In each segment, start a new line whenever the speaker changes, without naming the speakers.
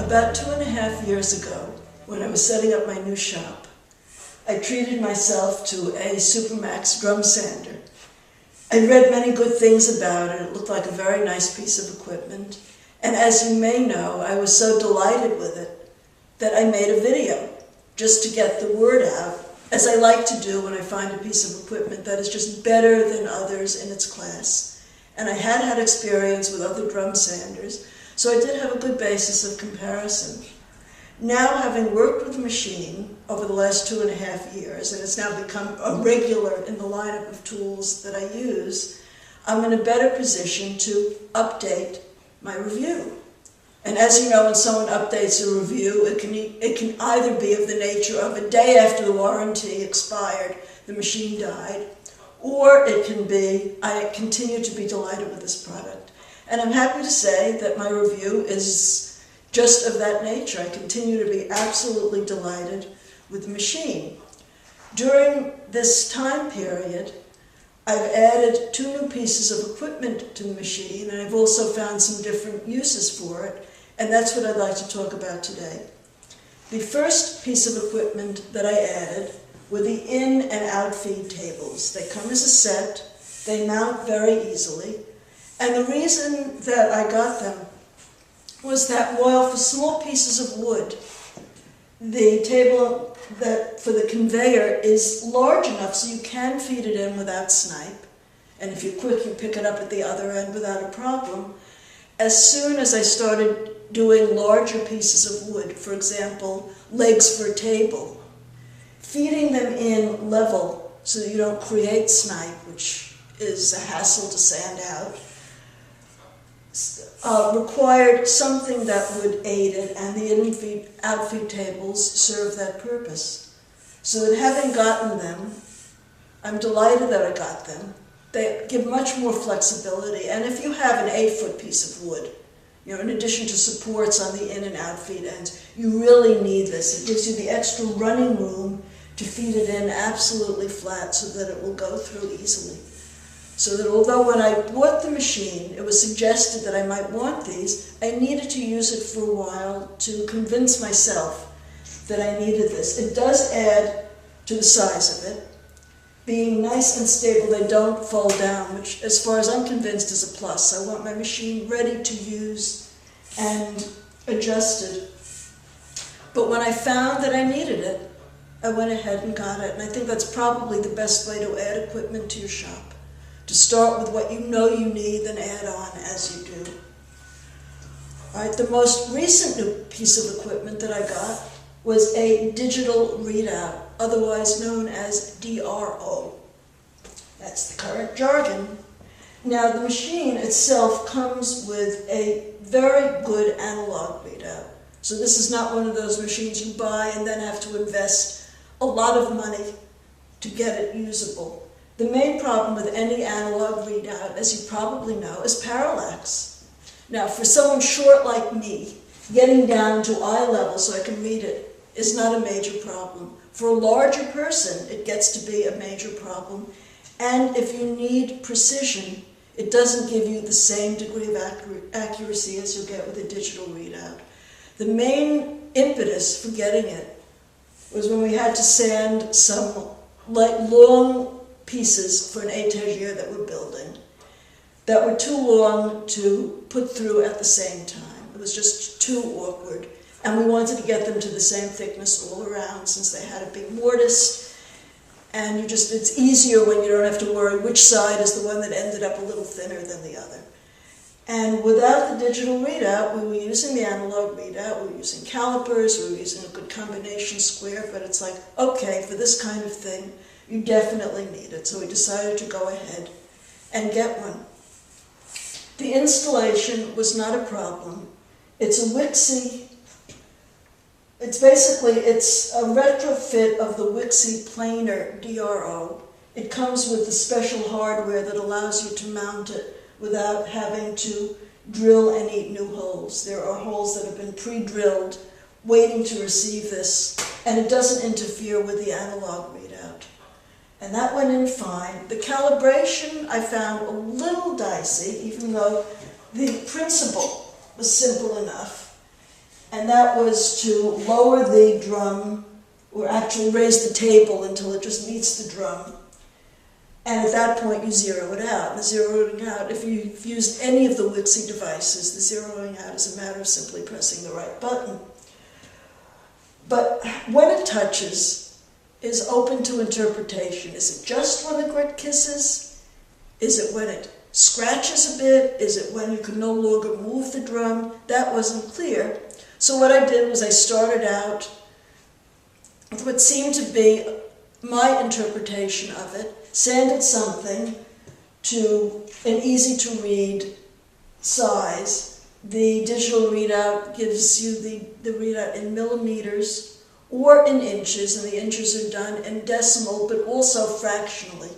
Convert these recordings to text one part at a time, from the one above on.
About 2.5 years ago, when I was setting up my new shop, I treated myself to a SuperMax drum sander. I read many good things about it. It looked like a very nice piece of equipment. And as you may know, I was so delighted with it that I made a video just to get the word out, as I like to do when I find a piece of equipment that is just better than others in its class. And I had had experience with other drum sanders, so I did have a good basis of comparison. Now, having worked with the machine over the last 2.5 years, and it's now become a regular in the lineup of tools that I use, I'm in a better position to update my review. And as you know, when someone updates a review, it can either be of the nature of a day after the warranty expired, the machine died, or it can be, I continue to be delighted with this product. And I'm happy to say that my review is just of that nature. I continue to be absolutely delighted with the machine. During this time period, I've added 2 new pieces of equipment to the machine, and I've also found some different uses for it, and that's what I'd like to talk about today. The first piece of equipment that I added were the in and out feed tables. They come as a set, they mount very easily, and the reason that I got them was that while for small pieces of wood, the table that for the conveyor is large enough so you can feed it in without snipe, and if you're quick you pick it up at the other end without a problem. As soon as I started doing larger pieces of wood, for example, legs for a table, feeding them in level so that you don't create snipe, which is a hassle to sand out, required something that would aid it, and the outfeed tables serve that purpose. So that having gotten them, I'm delighted that I got them. They give much more flexibility, and if you have an 8-foot piece of wood, you know, in addition to supports on the in and out feed ends, you really need this. It gives you the extra running room to feed it in absolutely flat so that it will go through easily. So that although when I bought the machine, it was suggested that I might want these, I needed to use it for a while to convince myself that I needed this. It does add to the size of it. Being nice and stable, they don't fold down, which as far as I'm convinced is a plus. I want my machine ready to use and adjusted. But when I found that I needed it, I went ahead and got it. And I think that's probably the best way to add equipment to your shop. To start with what you know you need, then add on as you do. All right, the most recent new piece of equipment that I got was a digital readout, otherwise known as DRO. That's the current jargon. Now, the machine itself comes with a very good analog readout. So this is not one of those machines you buy and then have to invest a lot of money to get it usable. The main problem with any analog readout, as you probably know, is parallax. Now, for someone short like me, getting down to eye level so I can read it is not a major problem. For a larger person, it gets to be a major problem. And if you need precision, it doesn't give you the same degree of accuracy as you'll get with a digital readout. The main impetus for getting it was when we had to sand some long pieces for an étagère that we're building that were too long to put through at the same time. It was just too awkward. And we wanted to get them to the same thickness all around since they had a big mortise. And it's easier when you don't have to worry which side is the one that ended up a little thinner than the other. And without the digital readout, we were using the analog readout, we were using calipers, we were using a good combination square, but it's like, okay, for this kind of thing, you definitely need it. So we decided to go ahead and get one. The installation was not a problem. It's a Wixie. It's a retrofit of the Wixie planar DRO. It comes with the special hardware that allows you to mount it without having to drill any new holes. There are holes that have been pre-drilled waiting to receive this, and it doesn't interfere with the analog readout. And that went in fine. The calibration I found a little dicey, even though the principle was simple enough. and that was to lower the drum, or actually raise the table until it just meets the drum. And at that point, you zero it out. The zeroing out, if you've used any of the Wixie devices, the zeroing out is a matter of simply pressing the right button. But when it touches is open to interpretation. Is it just when the grit kisses? Is it when it scratches a bit? Is it when you can no longer move the drum? That wasn't clear. So what I did was I started out with what seemed to be my interpretation of it, sanded something to an easy-to-read size. The digital readout gives you the readout in millimeters or in inches, and the inches are done in decimal, but also fractionally.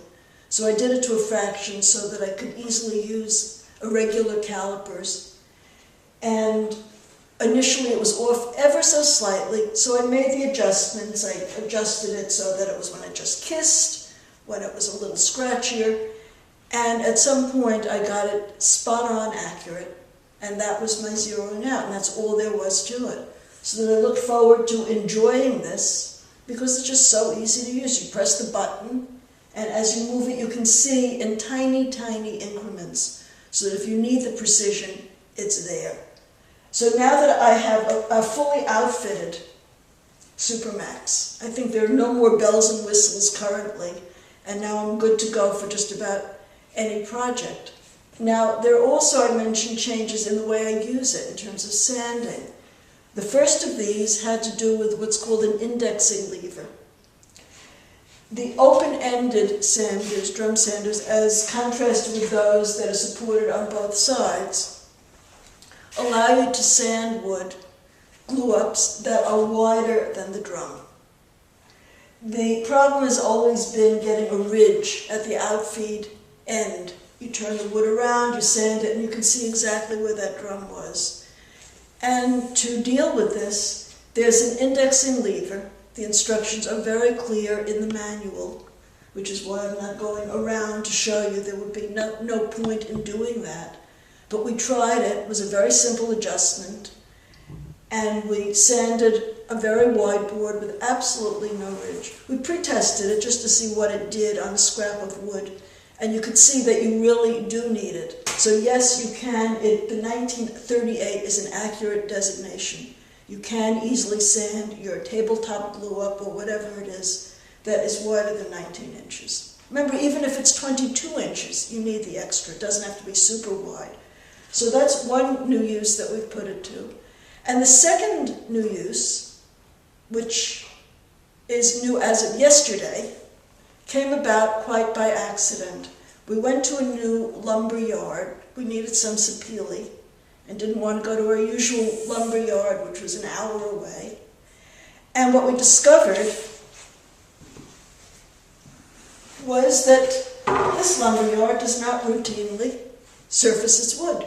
So I did it to a fraction so that I could easily use irregular calipers. And initially it was off ever so slightly, so I made the adjustments. I adjusted it so that it was when it just kissed, when it was a little scratchier, and at some point I got it spot on accurate, and that was my zeroing out, and that's all there was to it. So that I look forward to enjoying this, because it's just so easy to use. You press the button, and as you move it, you can see in tiny, tiny increments, so that if you need the precision, it's there. So now that I have a fully outfitted SuperMax, I think there are no more bells and whistles currently, and now I'm good to go for just about any project. Now, there are also, I mentioned, changes in the way I use it in terms of sanding. The first of these had to do with what's called an indexing lever. The open-ended sanders, drum sanders, as contrasted with those that are supported on both sides, allow you to sand wood glue-ups that are wider than the drum. The problem has always been getting a ridge at the outfeed end. You turn the wood around, you sand it, and you can see exactly where that drum was. And to deal with this, there's an indexing lever. The instructions are very clear in the manual, which is why I'm not going around to show you. There would be no point in doing that. But we tried it. It was a very simple adjustment, and we sanded a very wide board with absolutely no ridge. We pre-tested it just to see what it did on a scrap of wood, and you could see that you really do need it. So yes, you can. The 1938 is an accurate designation. You can easily sand your tabletop glue-up or whatever it is that is wider than 19 inches. Remember, even if it's 22 inches, you need the extra. It doesn't have to be super wide. So that's one new use that we've put it to. And the second new use, which is new as of yesterday, came about quite by accident. We went to a new lumber yard. We needed some sapele and didn't want to go to our usual lumber yard, which was an hour away. And what we discovered was that this lumber yard does not routinely surface its wood.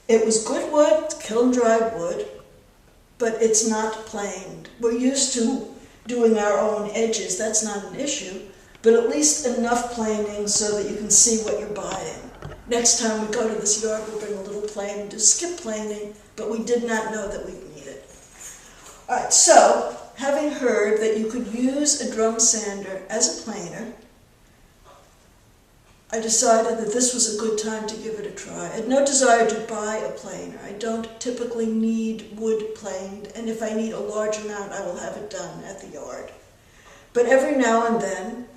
It was good wood, kiln-dried wood, but it's not planed. We're used to doing our own edges. That's not an issue, but at least enough planing so that you can see what you're buying. Next time we go to this yard, we'll bring a little plane and do skip planing, but we did not know that we'd need it. All right, so having heard that you could use a drum sander as a planer, I decided that this was a good time to give it a try. I had no desire to buy a planer. I don't typically need wood planed, and if I need a large amount, I will have it done at the yard. But every now and then,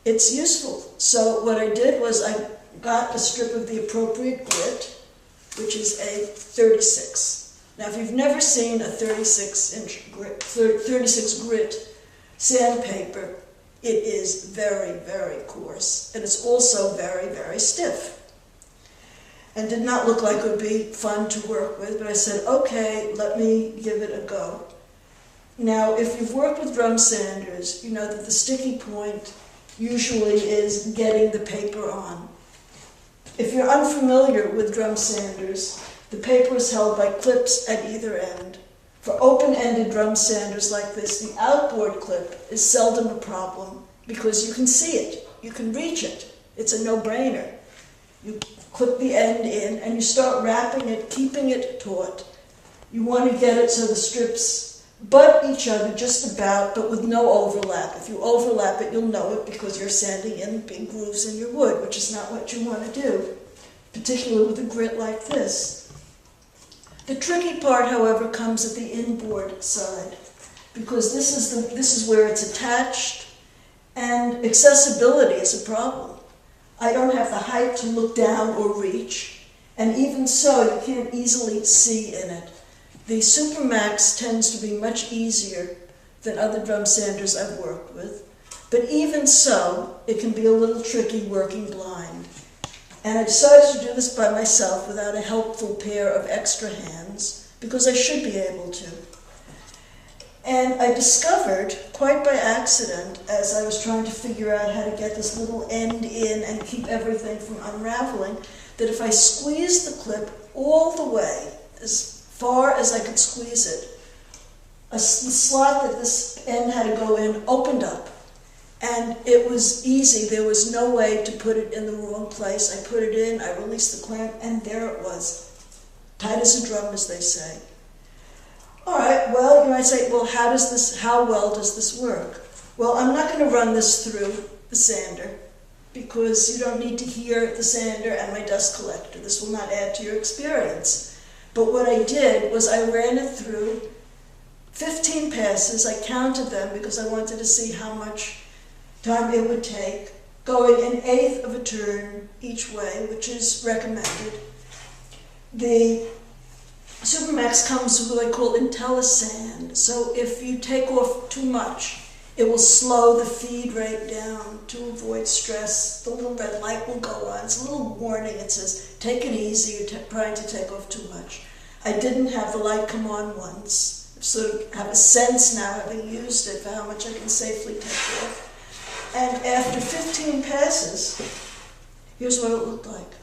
it's useful. So what I did was I got a strip of the appropriate grit, which is a 36. Now, if you've never seen a 36 grit sandpaper, it is very, very coarse, and it's also very, very stiff. And did not look like it would be fun to work with, but I said, okay, let me give it a go. Now, if you've worked with drum sanders, you know that the sticky point usually is getting the paper on. If you're unfamiliar with drum sanders, the paper is held by clips at either end. For open-ended drum sanders like this, the outboard clip is seldom a problem because you can see it, you can reach it. It's a no-brainer. You clip the end in and you start wrapping it, keeping it taut. You want to get it so the strips butt each other just about, but with no overlap. If you overlap it, you'll know it because you're sanding in big grooves in your wood, which is not what you want to do, particularly with a grit like this. The tricky part, however, comes at the inboard side, because this is where it's attached, and accessibility is a problem. I don't have the height to look down or reach, and even so, you can't easily see in it. The SuperMax tends to be much easier than other drum sanders I've worked with, but even so, it can be a little tricky working blind. And I decided to do this by myself without a helpful pair of extra hands, because I should be able to. And I discovered, quite by accident, as I was trying to figure out how to get this little end in and keep everything from unraveling, that if I squeezed the clip all the way, as far as I could squeeze it, the slot that this end had to go in opened up. And it was easy. There was no way to put it in the wrong place. I put it in, I released the clamp, and there it was. Tight as a drum, as they say. All right, well, you might say, well, how well does this work? Well, I'm not going to run this through the sander, because you don't need to hear the sander and my dust collector. This will not add to your experience. But what I did was I ran it through 15 passes. I counted them because I wanted to see how much time it would take, going 1/8 of a turn each way, which is recommended. The SuperMax comes with what I call IntelliSand, so if you take off too much, it will slow the feed rate down to avoid stress. The little red light will go on. It's a little warning. It says, take it easy, you're trying to take off too much. I didn't have the light come on once. I sort of have a sense now, having used it, for how much I can safely take off. And after 15 passes, here's what it looked like.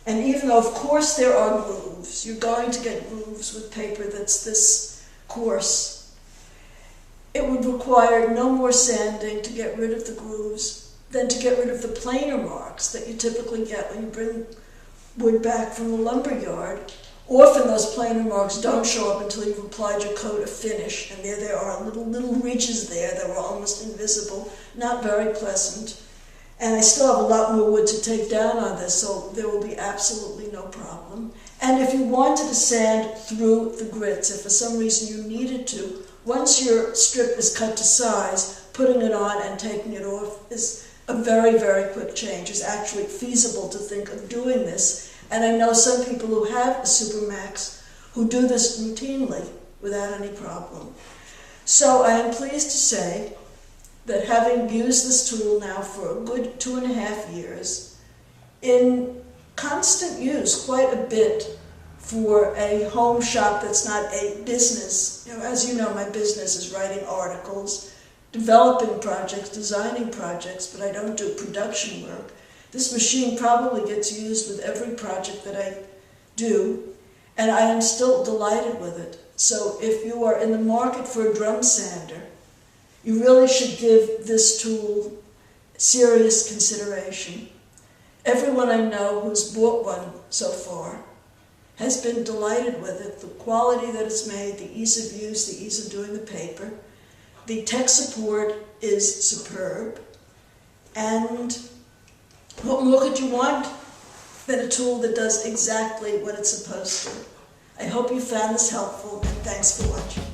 And even though, of course, there are grooves, you're going to get grooves with paper that's this coarse, it would require no more sanding to get rid of the grooves than to get rid of the planer marks that you typically get when you bring wood back from the lumber yard. Often those planer marks don't show up until you've applied your coat of finish, and there are little ridges there that were almost invisible, not very pleasant. And I still have a lot more wood to take down on this, so there will be absolutely no problem. And if you wanted to sand through the grits, if for some reason you needed to, once your strip is cut to size, putting it on and taking it off is a very, very quick change. It's actually feasible to think of doing this. And I know some people who have a SuperMax who do this routinely without any problem. So I am pleased to say that having used this tool now for a good 2.5 years, in constant use quite a bit for a home shop that's not a business. You know, as you know, my business is writing articles, developing projects, designing projects, but I don't do production work. This machine probably gets used with every project that I do, and I am still delighted with it. So if you are in the market for a drum sander, you really should give this tool serious consideration. Everyone I know who's bought one so far has been delighted with it. The quality that it's made, the ease of use, the ease of doing the paper. The tech support is superb, and what more could you want than a tool that does exactly what it's supposed to? I hope you found this helpful, and thanks for watching.